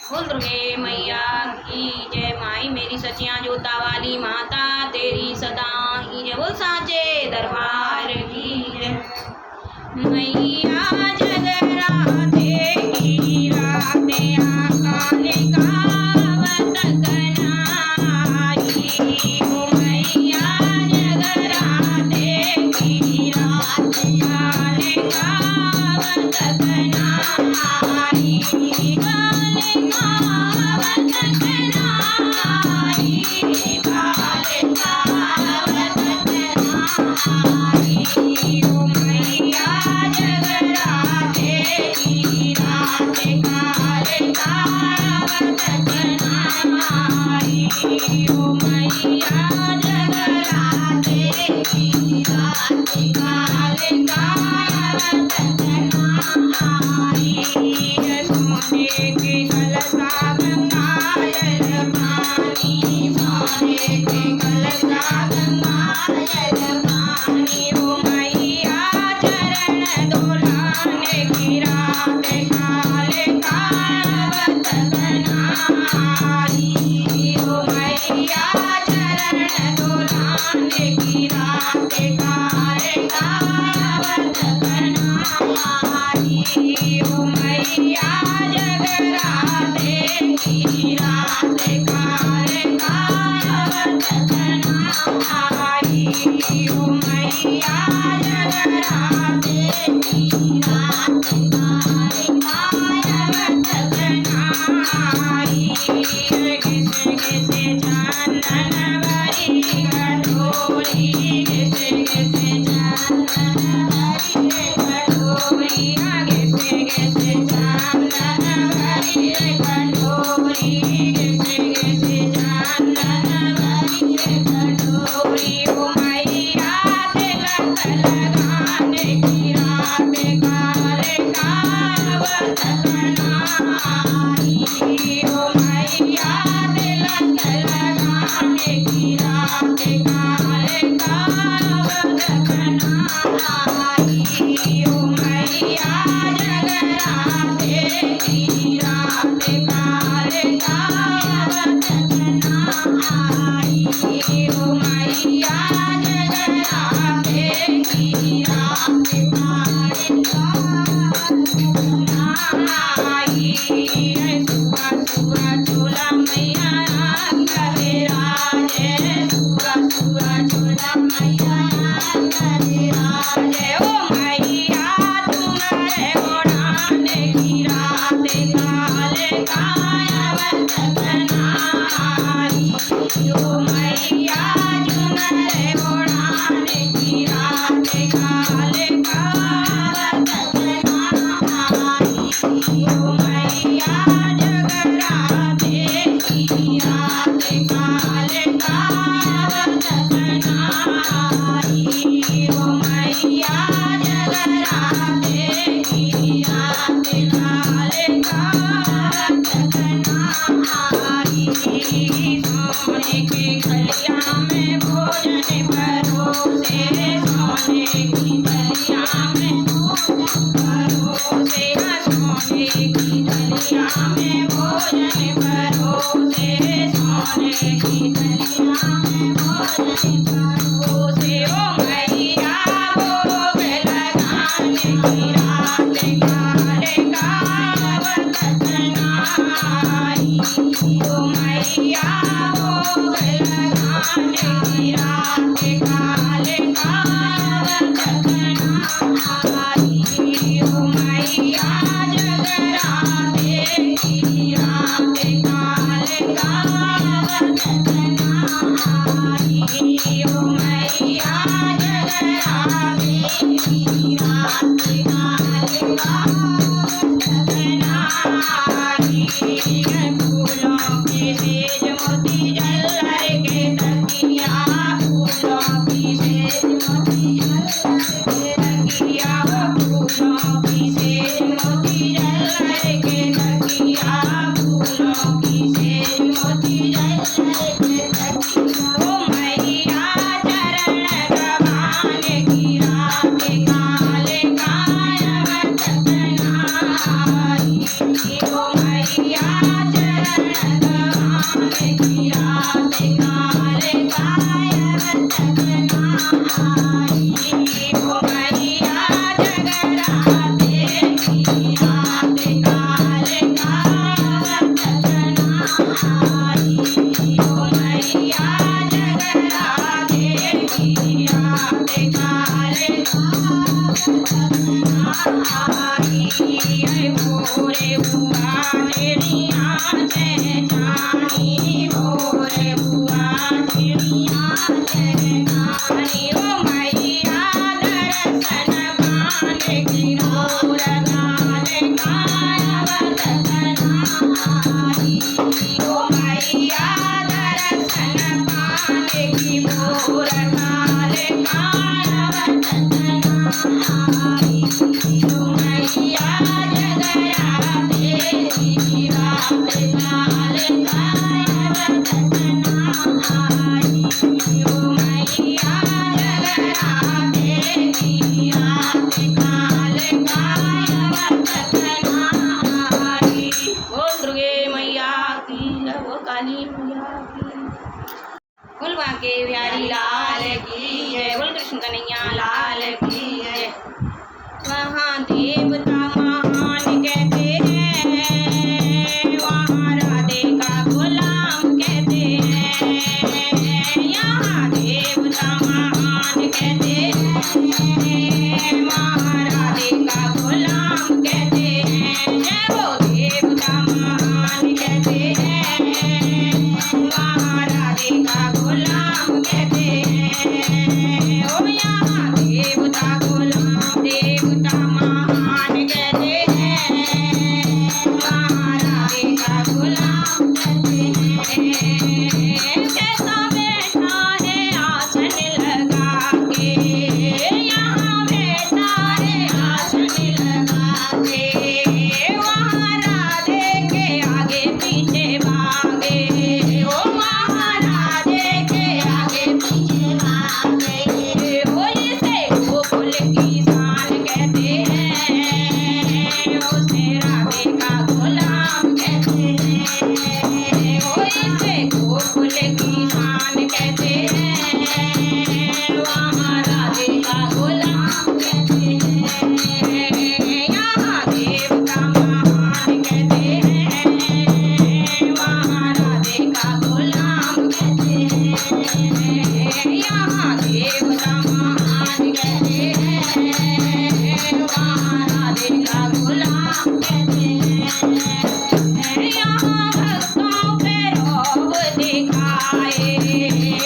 बोल दुर्गे मैया की जय। माई मेरी सचिया जोता वाली माता तेरी सदा ही जय। बोल साचे दरबार की जय। मैया जगराते की राते आकाले कावत कनाई। ओ मैया जगराते की राते आकाले कावत कनाई। काले कावत कनाई। काले कावत कनाई। ओ मैया जगराते की राते काले कावत कनाई। ओ मैया जगराते की राते काले कावत कनाई। सोने के कलसा गंगाजल पानी। सोने के कलसा गंगाजल पानी। ओ मैया चरण डोलाने की राते काले कावत कनाई। ओ मैया चरण डोलाने की राते काले कावत कनाई। ओ मैया जगराते की राते काले कावत कनाई। ओ मैया जगराते की राते काले कावत कनाई। घिसे घिसे चांदन बरी कटोरी। घिसे घिसे चांदन बरी कटोरी। घिसे घिसे चांदन बरी कटोरी। घिसे घिसे चांदन बरी कटोरी। ओ मैया तिलक लगाने की राते काले कावत कनाई। ओ मैया तिलक लगाने की राते काले कावत कनाई। ओ मैया जगराते की राते काले कावत कनाई। ओ मैया जगराते की राते काले कावत कनाई। सुगा सुगा चोला मैया करे राजे। सुगा सुगा चोला मैया करे राजे। ओ मैया तुम्हारे ओढ़ाने की राते काले कावत कनाई। ओ मैया तुम्हारे ओढ़ाने की राते काले कावत कनाई। ओ मैया जगराते की राते काले कावत कनाई। ओ मैया जगराते की राते काले कावत कनाई। सोने के खलिया में भोजन परोसे। सोने की डलिया में भोजन परोसे। सोने की डलिया में भोजन परोसे। सोने की डलिया में भोजन परोसे। ओ मैया भोग लगाने की राते काले कावत कनाई। ओ मैया भोग लगाने की राते काले कावत कनाई। ओ मैया जगराते की राते काले कावत कनाई। ओ मैया जगराते की राते काले कावत कनाई। फूलों के सेज मोती जल्लर के तकिया। फूलों की सेज मोती जल्लर के तकिया। फूलों की सेज मोती जल्लर के तकिया। फूलों की सेज मोती जल्लर के तकिया। ओ मैया चरण दबाने की राते काले कावत कनाई। ओ मैया की रात काल कायवत बनाई। ओ मैया जगराते की रात काल कायवत बनाई। ओ मैया जगराते की रात काल कायवत बनाई। भोरे हुआ चिड़िया चहचानी, भोरे हुआ चिड़िया चहचानी। ओ मैया दर्शन पाने की मोर गाल कायवत बनाई। ओ मैया दर्शन पाने की मोर गाल कायवत बनाई। ओ मैया जगराते की रात काल कायवत बनाई। ओ मैया जगराते की रात काल कायवत बनाई। बोल दुर्गे मैया की जय, बोल काली मैया की। बोल बांके बिहारी लाल की जय, बोल कृष्ण कन्हैया लाल की जय। वहाँ देवता महान कहते हैं, वहाँ राधे का गुलाम कहते हैं। यहाँ देवता महान कहते हैं, वहाँ राधे का गुलाम कहते हैं। जय वो देवता महान कहते हैं, वहाँ राधे का गुलाम कहते हैं। ओ यहाँ देवता गुलाम देवता महान कहते हैं, वहाँ राधे का गुलाम कहते हैं। कैसा बैठा है आसन लगा के, यहाँ बैठा है आसन लगा के। वहाँ राधे के आगे पीछे भागे, ओ वहाँ राधे के आगे पीछे भागे। ओ इसे गोकुल की शान कहते हैं, उसे राधे का गुलाम कहते हैं। ओ इसे गोकुल की शान कहते हैं, वहाँ राधे का गुलाम कहते हैं। यहाँ देवता महान कहते हैं, वहाँ राधे का गुलाम कहते हैं। यहाँ देवता महान कहते हैं, वहाँ राधे का गुलाम कहते हैं। यहाँ भक्तों पे रौब दिखाए,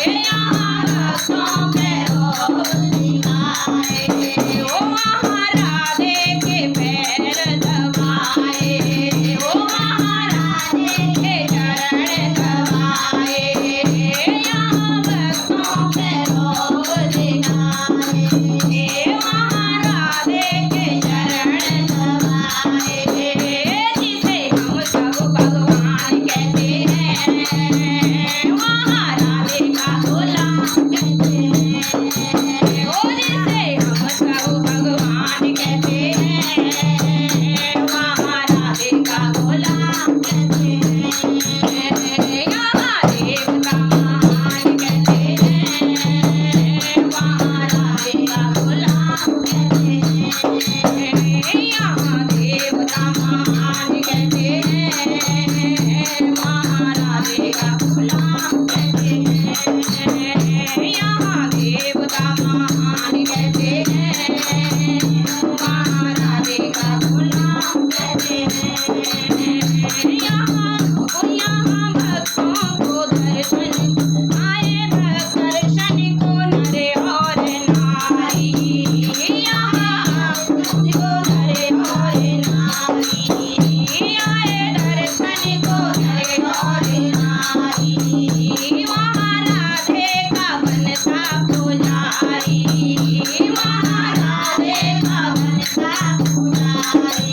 यहाँ भक्तों पे रौब दिखाए। ओ वहाँ राधे के पैर दबाए, ओ वहाँ राधे के चरण दबाए। यहाँ भक्तों पे रौब दिखाए, वहाँ राधे के चरण दबाए। जिसे हम सब भगवान कहते हैं, वहाँ राधे का गुलाम कहते हैं। ओ जिसे हम सब भगवान कहते हैं, वहाँ राधे का गुलाम कहते हैं। यहाँ देवता महान कहते हैं, वहाँ राधे का गुलाम कहते हैं। यहाँ देवता महान कहते हैं, वहाँ राधे का गुलाम कहते हैं। यहाँ देवता महान कहते हैं, वहाँ राधे का गुलाम कहते हैं। यहाँ भक्तों को दर्शन आए, भक्त दर्शन को नर और नारी। यहाँ भक्त को नर और नारी आए, दर्शन को नर और नारी। वहाँ राधे का बनता पुजारी, वहाँ राधे का बनता पुजारी।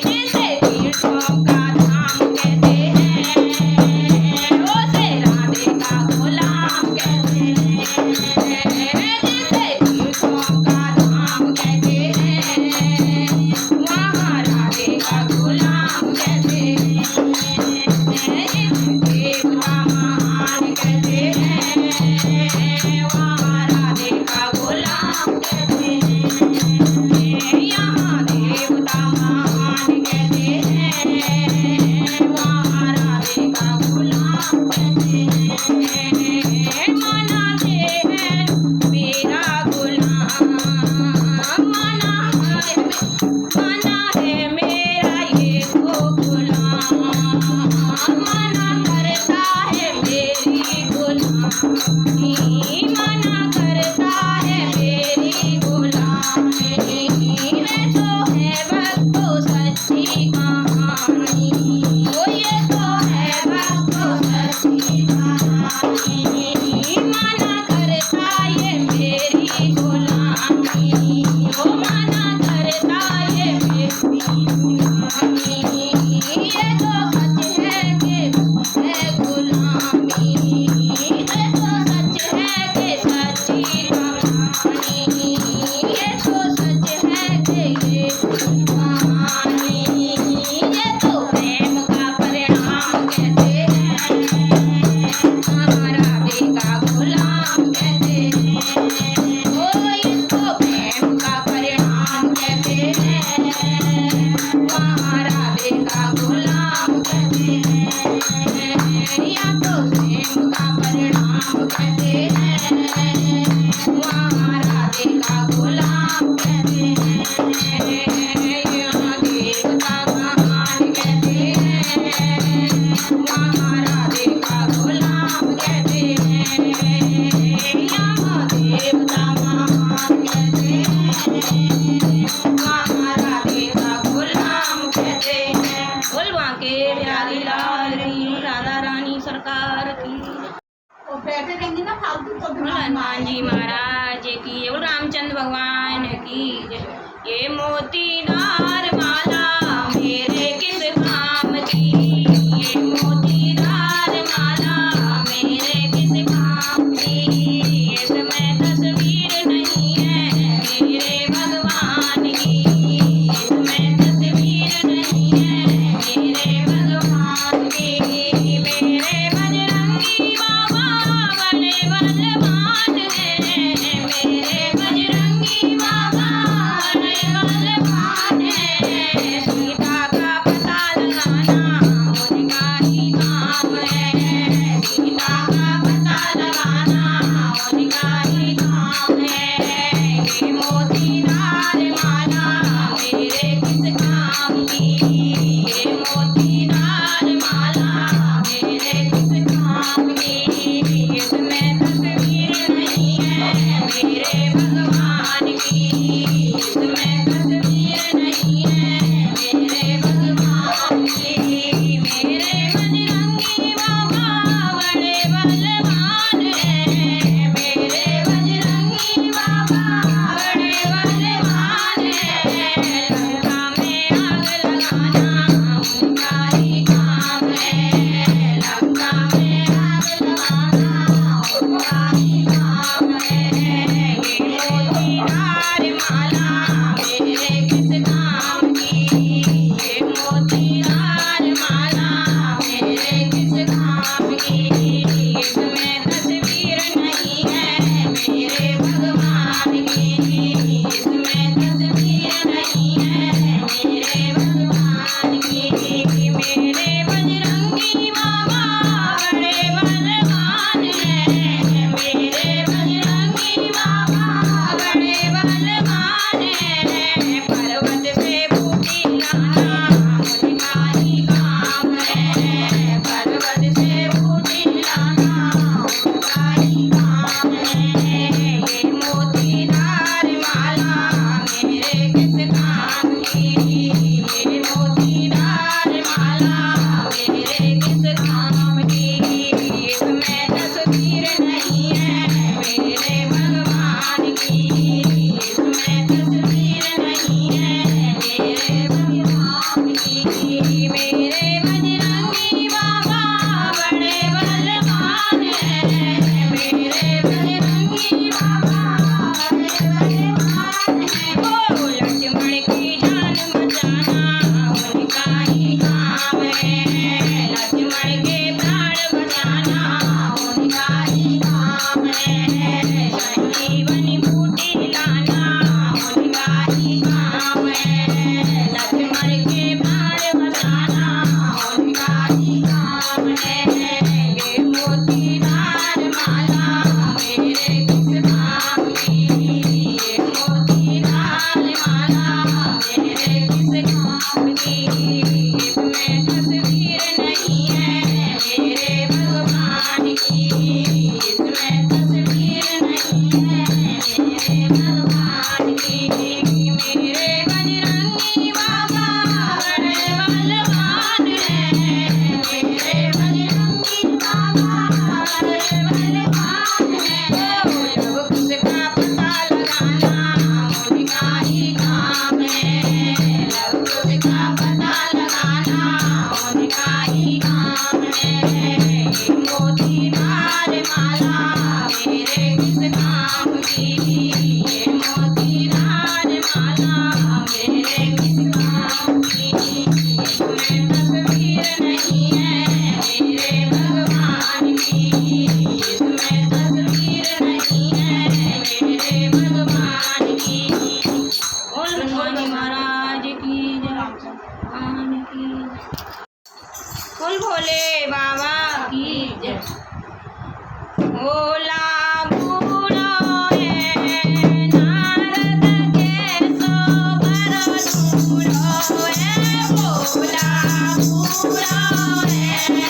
जिसे तीर्थों का धाम कहते हैं, उसे राधे का गुलाम कहते हैं। जिसे तीर्थों का धाम कहते हैं, वहाँ राधे का गुलाम कहते हैं। देवता वहाँ राधे का गुलाम कहते हैं, यहाँ देवता महान कहते हैं, वहाँ राधे का गुलाम कहते हैं। बोल बांके बिहारी लाल की, राधा रानी सरकार की। बैठे रहेंगे ना फालतू तो हनुमान जी महाराज की, बोल रामचंद्र भगवान की। ये मोतीदार माला मेरे किस काम की, ये मोतीदार माला मेरे किस काम की, इसमें तस्वीर नहीं है मेरे भगवान की, इसमें तस्वीर नहीं है मेरे भगवान की। मेरे बजरंगी बाबा बड़े बलवान हैं, मेरे बजरंगी बाबा बड़े बलवान हैं। सीता का पता लगाना उनका ही काम है, सीता का पता लगाना उनका ही काम है। ये मोतीदार माला मेरे किस काम की, ये मोतीदार माला मेरे किस काम की, इसमें तस्वीर नहीं है मेरे भगवान की, इसमें तस्वीर नहीं है मेरे भगवान की। मेरे बजरंगी बाबा बड़े बलवान हैं, मेरे बजरंगी बाबा बड़े बलवान हैं। लंका में आग लगाना उनका ही काम है, लंका में आग लगाना उनका ही काम है। ये मोतीदार माला मेरे किस काम की, ये मोतीदार माला मेरे किस काम की, इसमें तस्वीर नहीं है मेरे भगवान की, इसमें तस्वीर नहीं है मेरे भगवान की। मेरे बजरंगी बाबा बड़े बलवान हैं, मेरे बजरंगी बाबा बड़े बलवान हैं। पर्वत से बूटी लाना उनका ही काम है, पर्वत से बूटी लाना उनका ही काम है। ये मोतीदार माला मेरे किस काम की, ये मोतीदार माला मेरे किस काम की, इसमें तस्वीर नहीं है मेरे भगवान की, इसमें तस्वीर नहीं है मेरे भगवान की। मेरे बजरंगी बाबा बड़े बलवान हैं, मेरे बजरंगी बाबा बड़े बलवान हैं। ओ लक्ष्मण की जान बचाना उनका ही काम है, लक्ष्मण के प्राण बचाना उनका ही काम है। संजीवनी बूटी लाना उनका ही काम है, लक्ष्मण के प्राण बचाना उनका ही काम है। ये मोतीदार माला मेरे किस काम की, ये मोतीदार माला मेरे किस काम की, इसमें तस्वीर नहीं है मेरे भगवान की, इसमें तस्वीर नहीं है मेरे भगवान की। मेरे बजरंगी बाबा बड़े बलवान हैं, मेरे बजरंगी बाबा बड़े बलवान हैं। लव कुश का पता लगाना उनका ही काम है, लव कुश का पता लगाना उनका ही काम है। ये मोतीदार माला मेरे किस काम की, ये मोतीदार माला मेरे किस काम की, इसमें तस्वीर नहीं है मेरे भगवान की, इसमें तस्वीर नहीं है मेरे भगवान की। बोल हनुमान महाराज की जय, भगवान की। बोल भोले बाबा की जय। भोला बूढ़ा है नारद के सो बरस बूढ़ो है, भोला बूढ़ा है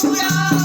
Pura